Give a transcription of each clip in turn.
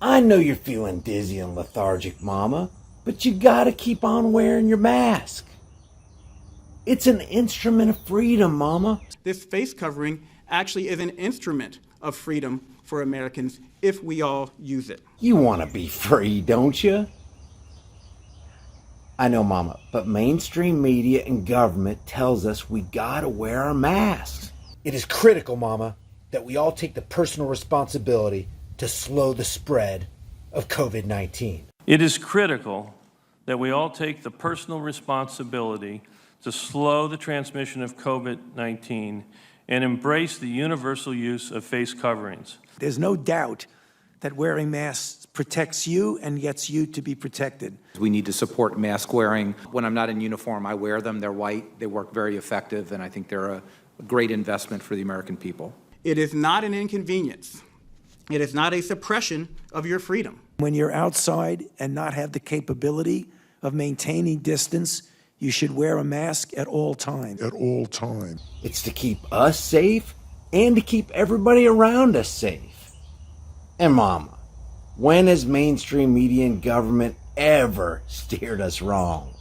I know you're feeling dizzy and lethargic, Mama, but you gotta keep on wearing your mask. It's an instrument of freedom, Mama. This face covering actually is an instrument of freedom for Americans if we all use it. You want to be free, don't you? I know, Mama, but mainstream media and government tells us we gotta wear our masks. It is critical, Mama, that we all take the personal responsibility to slow the spread of COVID-19. It is critical that we all take the personal responsibility to slow the transmission of COVID-19 and embrace the universal use of face coverings. There's no doubt that wearing masks protects you and gets you to be protected. We need to support mask wearing. When I'm not in uniform, I wear them. They're white. They work very effective, and I think they're a great investment for the American people. It is not an inconvenience. It is not a suppression of your freedom. When you're outside and not have the capability of maintaining distance, you should wear a mask at all times. At all times. It's to keep us safe and to keep everybody around us safe. And Mama, when has mainstream media and government ever steered us wrong?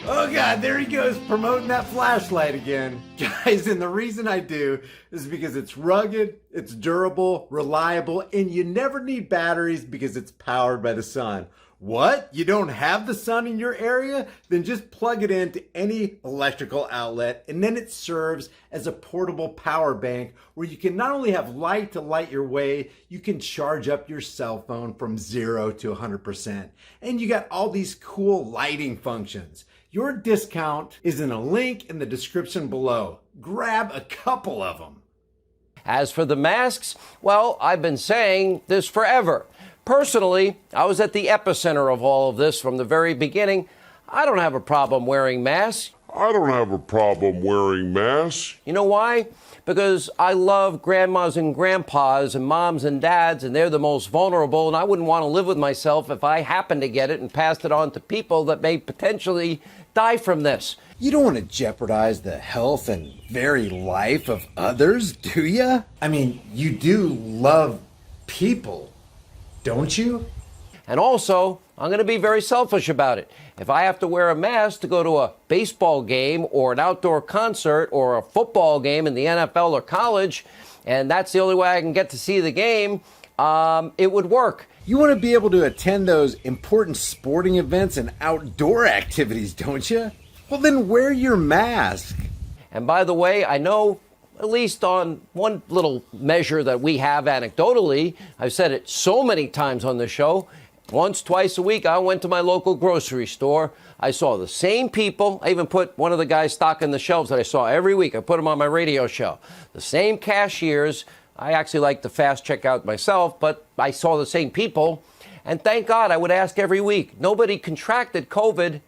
Oh God, there he goes, promoting that flashlight again. Guys, and the reason I do is because it's rugged, it's durable, reliable, and you never need batteries because it's powered by the sun. What? You don't have the sun in your area? Then just plug it into any electrical outlet, and then it serves as a portable power bank where you can not only have light to light your way, you can charge up your cell phone from 0 to 100%. And you got all these cool lighting functions. Your discount is in a link in the description below. Grab a couple of them. As for the masks, well, I've been saying this forever. Personally, I was at the epicenter of all of this from the very beginning. I don't have a problem wearing masks. I don't have a problem wearing masks. You know why? Because I love grandmas and grandpas and moms and dads, and they're the most vulnerable, and I wouldn't want to live with myself if I happened to get it and passed it on to people that may potentially die from this. You don't want to jeopardize the health and very life of others, do you? I mean, you do love people, don't you? And also, I'm going to be very selfish about it. If I have to wear a mask to go to a baseball game or an outdoor concert or a football game in the NFL or college, and that's the only way I can get to see the game, it would work. You want to be able to attend those important sporting events and outdoor activities, don't you? Well, then wear your mask. And by the way, I know, at least on one little measure that we have anecdotally, I've said it so many times on the show, once, twice a week, I went to my local grocery store. I saw the same people. I even put one of the guys stocking the shelves that I saw every week. I put them on my radio show. The same cashiers. I actually like the fast checkout myself, but I saw the same people. And thank God, I would ask every week. Nobody contracted COVID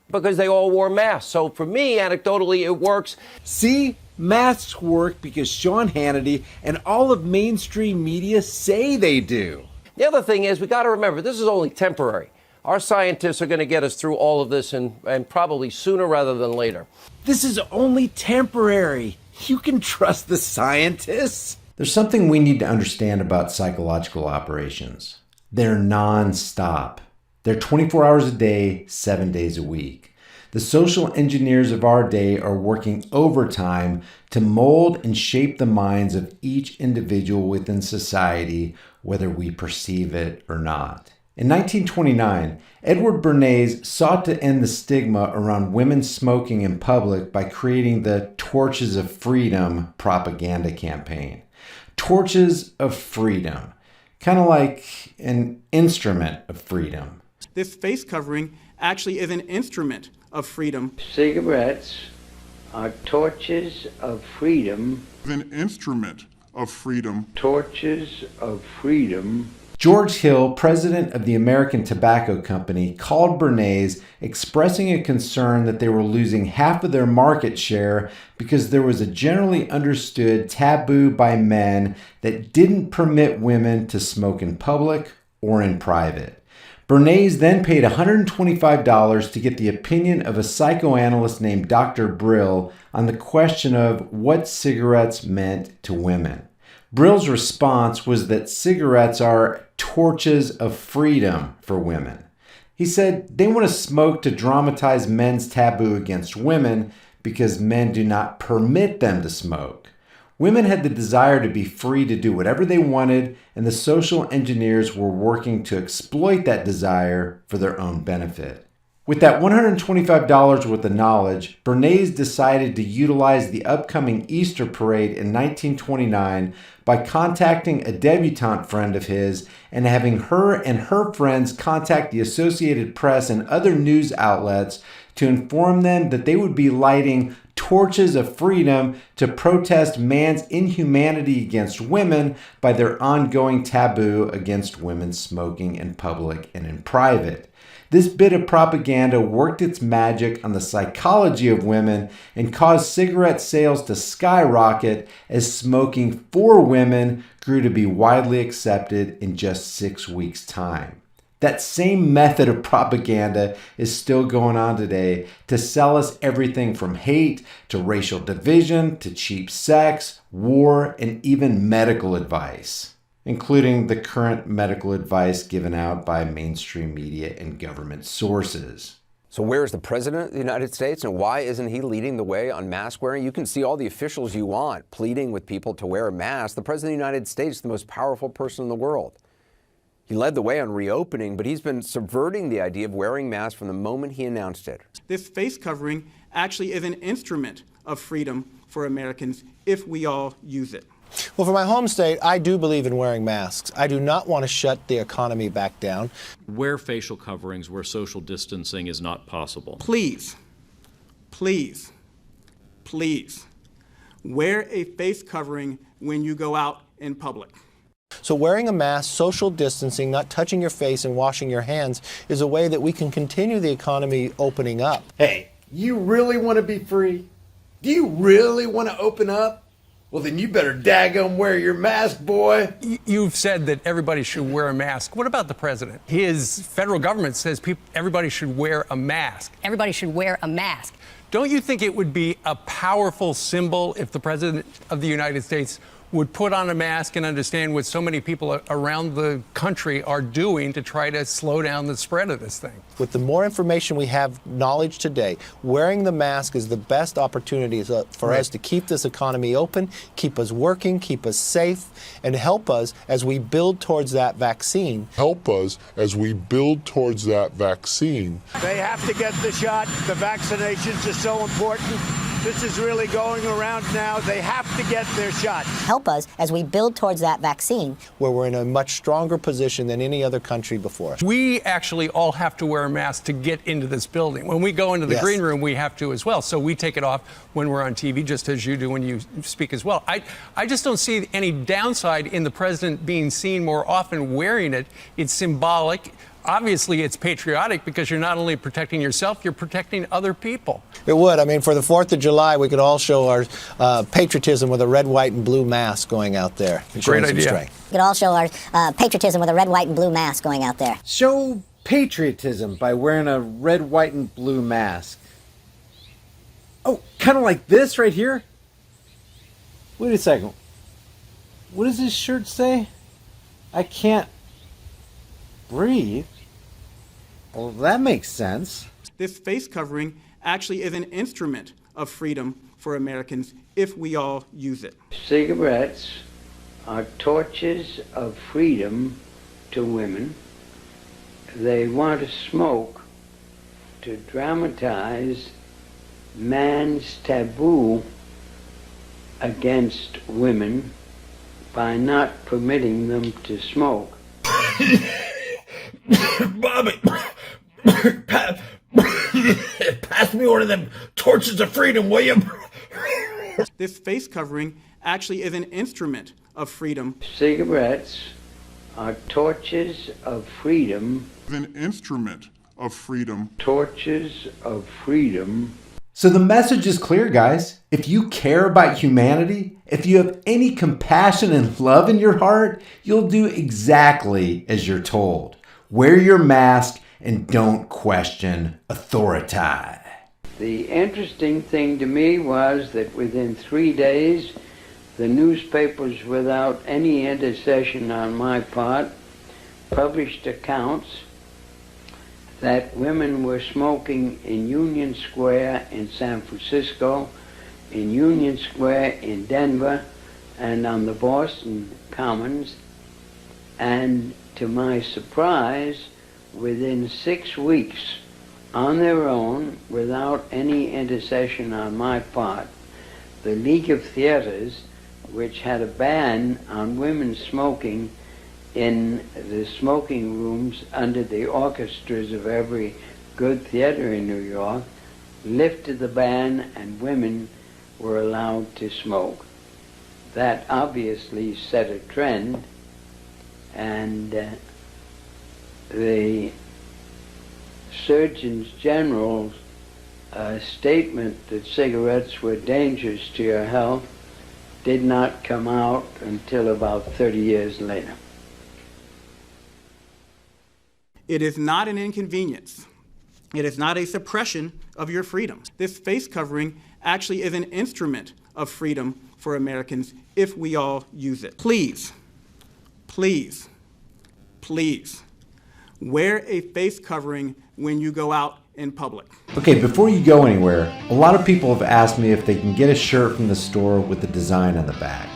because they all wore masks. So for me, anecdotally, it works. See? Masks work because Sean Hannity and all of mainstream media say they do. The other thing is, we got to remember, this is only temporary. Our scientists are going to get us through all of this and probably sooner rather than later. This is only temporary. You can trust the scientists. There's something we need to understand about psychological operations. They're non-stop. They're 24 hours a day, 7 days a week. The social engineers of our day are working overtime to mold and shape the minds of each individual within society, whether we perceive it or not. In 1929, Edward Bernays sought to end the stigma around women smoking in public by creating the Torches of Freedom propaganda campaign. Torches of Freedom, kind of like an instrument of freedom. This face covering actually is an instrument of freedom. Cigarettes are torches of freedom. An instrument of freedom. Torches of freedom. George Hill, president of the American Tobacco Company, called Bernays, expressing a concern that they were losing half of their market share because there was a generally understood taboo by men that didn't permit women to smoke in public or in private. Bernays then paid $125 to get the opinion of a psychoanalyst named Dr. Brill on the question of what cigarettes meant to women. Brill's response was that cigarettes are torches of freedom for women. He said they want to smoke to dramatize men's taboo against women because men do not permit them to smoke. Women had the desire to be free to do whatever they wanted, and the social engineers were working to exploit that desire for their own benefit. With that $125 worth of knowledge, Bernays decided to utilize the upcoming Easter parade in 1929 by contacting a debutante friend of his and having her and her friends contact the Associated Press and other news outlets to inform them that they would be lighting torches of freedom to protest man's inhumanity against women by their ongoing taboo against women smoking in public and in private. This bit of propaganda worked its magic on the psychology of women and caused cigarette sales to skyrocket as smoking for women grew to be widely accepted in just 6 weeks' time. That same method of propaganda is still going on today to sell us everything from hate to racial division to cheap sex, war, and even medical advice, including the current medical advice given out by mainstream media and government sources. So where's the President of the United States, and why isn't he leading the way on mask wearing? You can see all the officials you want pleading with people to wear a mask. The President of the United States is the most powerful person in the world. He led the way on reopening, but he's been subverting the idea of wearing masks from the moment he announced it. This face covering actually is an instrument of freedom for Americans if we all use it. Well, for my home state, I do believe in wearing masks. I do not want to shut the economy back down. Wear facial coverings where social distancing is not possible. Please, please, please, wear a face covering when you go out in public. So wearing a mask, social distancing, not touching your face and washing your hands is a way that we can continue the economy opening up. Hey, you really want to be free? Do you really want to open up? Well, then you better daggum wear your mask, boy. You've said that everybody should wear a mask. What about the president? His federal government says everybody should wear a mask. Everybody should wear a mask. Don't you think it would be a powerful symbol if the president of the United States would put on a mask and understand what so many people around the country are doing to try to slow down the spread of this thing? With the more information we have knowledge today, wearing the mask is the best opportunity for us to keep this economy open, keep us working, keep us safe, and help us as we build towards that vaccine. Help us as we build towards that vaccine. They have to get the shot. The vaccinations are so important. This is really going around now. They have to get their shot. Help us as we build towards that vaccine, where we're in a much stronger position than any other country before. We actually all have to wear a mask to get into this building. When we go into the green room, we have to as well. So we take it off when we're on TV, just as you do when you speak as well. I just don't see any downside in the president being seen more often wearing it. It's symbolic. Obviously, it's patriotic because you're not only protecting yourself, you're protecting other people. It would. I mean, for the 4th of July, we could all show our patriotism with a red, white, and blue mask going out there. Great idea. we could all show our patriotism with a red, white, and blue mask going out there. Show patriotism by wearing a red, white, and blue mask. Oh, kind of like this right here? Wait a second. What does this shirt say? I can't breathe. Well, that makes sense. This face covering actually is an instrument of freedom for Americans if we all use it. Cigarettes are torches of freedom to women. They want to smoke to dramatize man's taboo against women by not permitting them to smoke. Bobby, pass me one of them torches of freedom, will you? This face covering actually is an instrument of freedom. Cigarettes are torches of freedom. An instrument of freedom. Torches of freedom. So the message is clear, guys. If you care about humanity, if you have any compassion and love in your heart, you'll do exactly as you're told. Wear your mask and don't question authority. The interesting thing to me was that within 3 days, the newspapers, without any intercession on my part, published accounts that women were smoking in Union Square in San Francisco, in Union Square in Denver, and on the Boston Commons. And to my surprise, within 6 weeks, on their own, without any intercession on my part, the League of Theaters, which had a ban on women smoking in the smoking rooms under the orchestras of every good theater in New York, lifted the ban and women were allowed to smoke. That obviously set a trend, and the Surgeon General's statement that cigarettes were dangerous to your health did not come out until about 30 years later. It is not an inconvenience. It is not a suppression of your freedoms. This face covering actually is an instrument of freedom for Americans if we all use it. Please, please, please, wear a face covering when you go out in public. Okay, before you go anywhere, a lot of people have asked me if they can get a shirt from the store with the design on the back.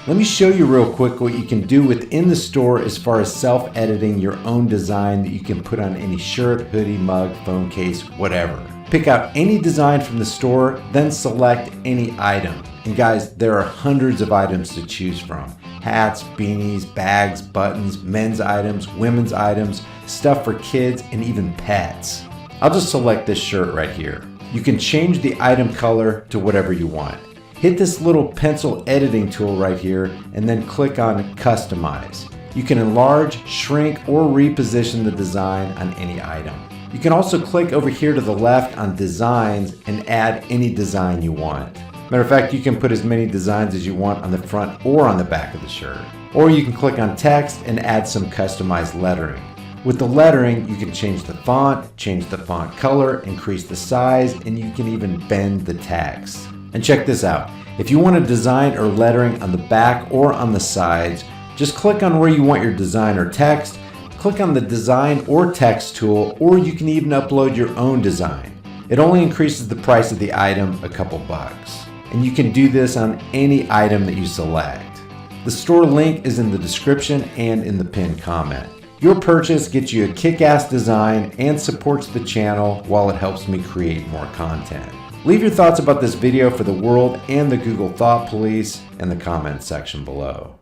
Let me show you real quick what you can do within the store as far as self-editing your own design that you can put on any shirt, hoodie, mug, phone case, whatever. Pick out any design from the store, then select any item. And guys, there are hundreds of items to choose from. Hats, beanies, bags, buttons, men's items, women's items, stuff for kids, and even pets. I'll just select this shirt right here. You can change the item color to whatever you want. Hit this little pencil editing tool right here and then click on Customize. You can enlarge, shrink, or reposition the design on any item. You can also click over here to the left on Designs and add any design you want. Matter of fact, you can put as many designs as you want on the front or on the back of the shirt. Or you can click on Text and add some customized lettering. With the lettering, you can change the font, change the font color, increase the size, and you can even bend the text. And check this out. If you want a design or lettering on the back or on the sides, just click on where you want your design or text, click on the design or text tool, or you can even upload your own design. It only increases the price of the item a couple bucks. And you can do this on any item that you select. The store link is in the description and in the pinned comment. Your purchase gets you a kick-ass design and supports the channel while it helps me create more content. Leave your thoughts about this video for the world and the Google Thought Police in the comments section below.